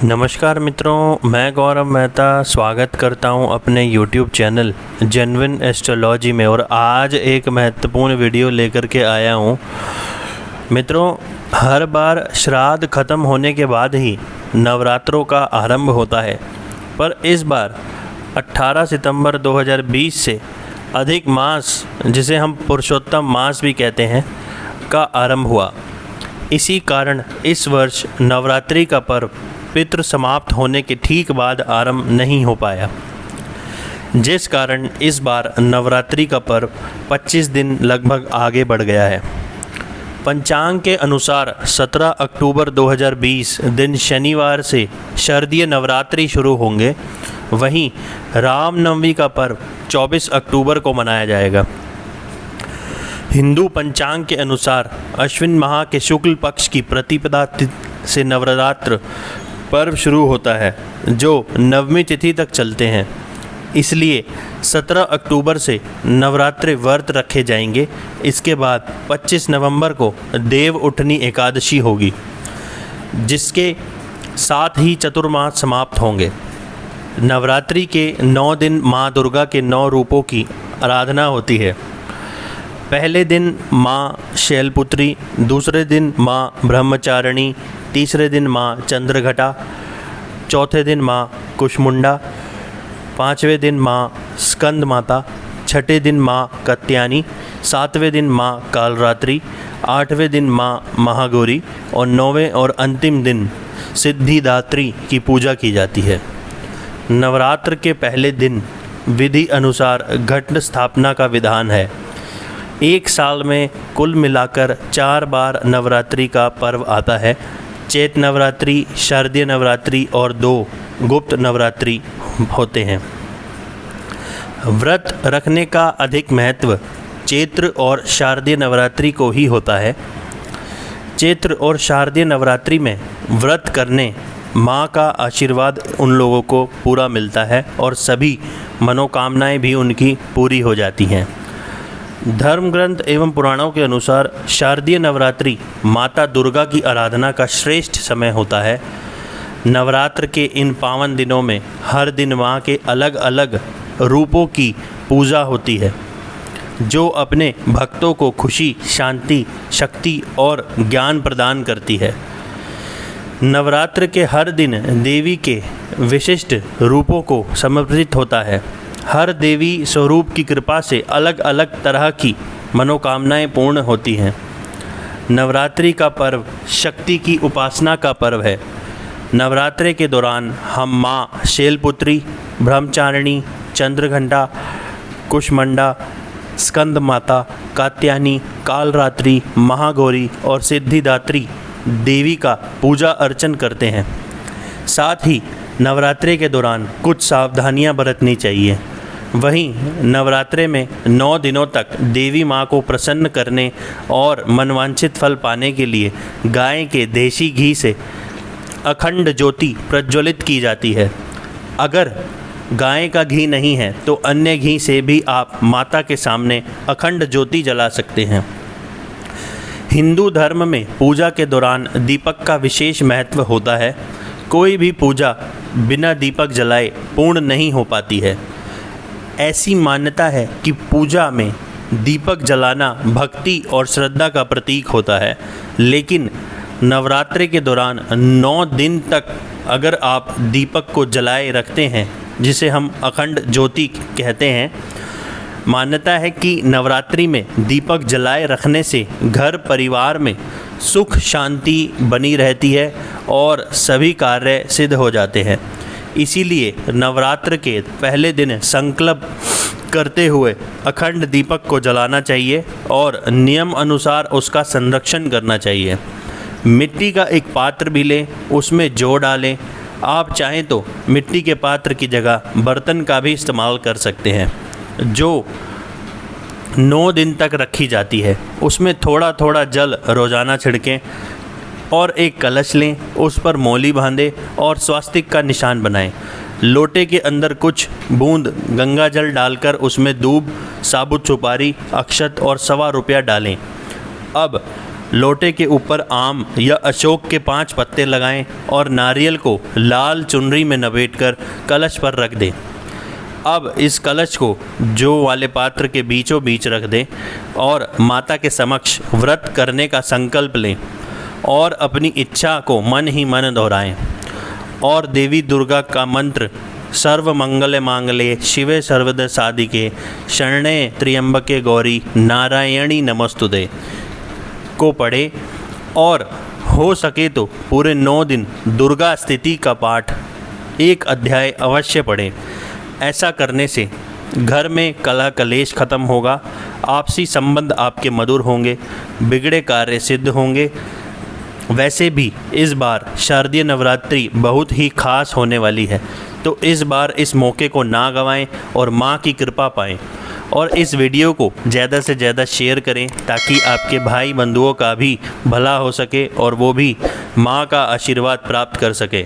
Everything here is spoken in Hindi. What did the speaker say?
नमस्कार मित्रों, मैं गौरव मेहता स्वागत करता हूं अपने YouTube चैनल जेन्युइन एस्ट्रोलॉजी में। और आज एक महत्वपूर्ण वीडियो लेकर के आया हूं। मित्रों, हर बार श्राद्ध ख़त्म होने के बाद ही नवरात्रों का आरंभ होता है, पर इस बार 18 सितंबर 2020 से अधिक मास, जिसे हम पुरुषोत्तम मास भी कहते हैं, का आरंभ हुआ। इसी कारण इस वर्ष नवरात्रि का पर्व पितृ समाप्त होने के ठीक बाद आरंभ नहीं हो पाया, जिस कारण इस बार नवरात्रि का पर्व 25 दिन लगभग आगे बढ़ गया है। पंचांग के अनुसार 17 अक्टूबर 2020 दिन शनिवार से शारदीय नवरात्रि शुरू होंगे। वहीं रामनवमी का पर्व 24 अक्टूबर को मनाया जाएगा। हिंदू पंचांग के अनुसार अश्विन माह के शुक्ल पक्ष की प्रतिपदा से नवरात्र पर्व शुरू होता है, जो नवमी तिथि तक चलते हैं। इसलिए 17 अक्टूबर से नवरात्रि व्रत रखे जाएंगे। इसके बाद 25 नवंबर को देव उठनी एकादशी होगी, जिसके साथ ही चतुर्मास समाप्त होंगे। नवरात्रि के 9 दिन माँ दुर्गा के 9 रूपों की आराधना होती है। पहले दिन माँ शैलपुत्री, दूसरे दिन माँ ब्रह्मचारिणी, तीसरे दिन माँ चंद्रघटा, चौथे दिन माँ कुष्मुंडा, पाँचवें दिन माँ स्कंद माता, छठे दिन माँ कत्यानी, सातवें दिन माँ कालरात्रि, आठवें दिन माँ महागौरी और नौवें और अंतिम दिन सिद्धिदात्री की पूजा की जाती है। नवरात्र के पहले दिन विधि अनुसार घट स्थापना का विधान है। एक साल में कुल मिलाकर 4 बार नवरात्रि का पर्व आता है। चैत नवरात्रि, शारदीय नवरात्रि और 2 गुप्त नवरात्रि होते हैं। व्रत रखने का अधिक महत्व चैत्र और शारदीय नवरात्रि को ही होता है। चैत्र और शारदीय नवरात्रि में व्रत करने माँ का आशीर्वाद उन लोगों को पूरा मिलता है और सभी मनोकामनाएं भी उनकी पूरी हो जाती हैं। धर्म ग्रंथ एवं पुराणों के अनुसार शारदीय नवरात्रि माता दुर्गा की आराधना का श्रेष्ठ समय होता है। नवरात्र के इन पावन दिनों में हर दिन माँ के अलग अलग रूपों की पूजा होती है, जो अपने भक्तों को खुशी, शांति, शक्ति और ज्ञान प्रदान करती है। नवरात्र के हर दिन देवी के विशिष्ट रूपों को समर्पित होता है। हर देवी स्वरूप की कृपा से अलग अलग तरह की मनोकामनाएं पूर्ण होती हैं। नवरात्रि का पर्व शक्ति की उपासना का पर्व है। नवरात्रि के दौरान हम माँ शैलपुत्री, ब्रह्मचारिणी, चंद्रघंटा, कुष्मांडा, स्कंद माता, कात्यायनी, कालरात्रि, महागौरी और सिद्धिदात्री देवी का पूजा अर्चन करते हैं। साथ ही नवरात्रि के दौरान कुछ सावधानियां बरतनी चाहिए। वहीं नवरात्रि में 9 दिनों तक देवी माँ को प्रसन्न करने और मनवांछित फल पाने के लिए गाय के देशी घी से अखंड ज्योति प्रज्वलित की जाती है। अगर गाय का घी नहीं है तो अन्य घी से भी आप माता के सामने अखंड ज्योति जला सकते हैं। हिंदू धर्म में पूजा के दौरान दीपक का विशेष महत्व होता है। कोई भी पूजा बिना दीपक जलाए पूर्ण नहीं हो पाती है। ऐसी मान्यता है कि पूजा में दीपक जलाना भक्ति और श्रद्धा का प्रतीक होता है। लेकिन नवरात्रि के दौरान 9 दिन तक अगर आप दीपक को जलाए रखते हैं, जिसे हम अखंड ज्योति कहते हैं, मान्यता है कि नवरात्रि में दीपक जलाए रखने से घर परिवार में सुख शांति बनी रहती है और सभी कार्य सिद्ध हो जाते हैं। इसीलिए नवरात्र के पहले दिन संकल्प करते हुए अखंड दीपक को जलाना चाहिए और नियम अनुसार उसका संरक्षण करना चाहिए। मिट्टी का एक पात्र भी लें, उसमें जौ डालें। आप चाहें तो मिट्टी के पात्र की जगह बर्तन का भी इस्तेमाल कर सकते हैं, जो 9 दिन तक रखी जाती है। उसमें थोड़ा थोड़ा जल रोज़ाना छिड़कें और एक कलश लें, उस पर मौली बांधें और स्वास्तिक का निशान बनाएं। लोटे के अंदर कुछ बूंद गंगा जल डालकर उसमें दूब, साबुत सुपारी, अक्षत और ₹1.25 डालें। अब लोटे के ऊपर आम या अशोक के 5 पत्ते लगाएं और नारियल को लाल चुनरी में लपेटकर कलश पर रख दें। अब इस कलश को जौ वाले पात्र के बीचों बीच रख दें और माता के समक्ष व्रत करने का संकल्प लें और अपनी इच्छा को मन ही मन दोहराएं और देवी दुर्गा का मंत्र सर्व मंगल मांगले शिवे सर्वद साधिके शरणे त्र्यंबके गौरी नारायणी नमस्तुते को पढ़े और हो सके तो पूरे 9 दिन दुर्गा स्तुति का पाठ 1 अध्याय अवश्य पढ़ें। ऐसा करने से घर में कलह कलेश खत्म होगा, आपसी संबंध आपके मधुर होंगे, बिगड़े कार्य सिद्ध होंगे। वैसे भी इस बार शारदीय नवरात्रि बहुत ही खास होने वाली है, तो इस बार इस मौके को ना गंवाएं और माँ की कृपा पाएं। और इस वीडियो को ज़्यादा से ज़्यादा शेयर करें ताकि आपके भाई बंधुओं का भी भला हो सके और वो भी माँ का आशीर्वाद प्राप्त कर सके।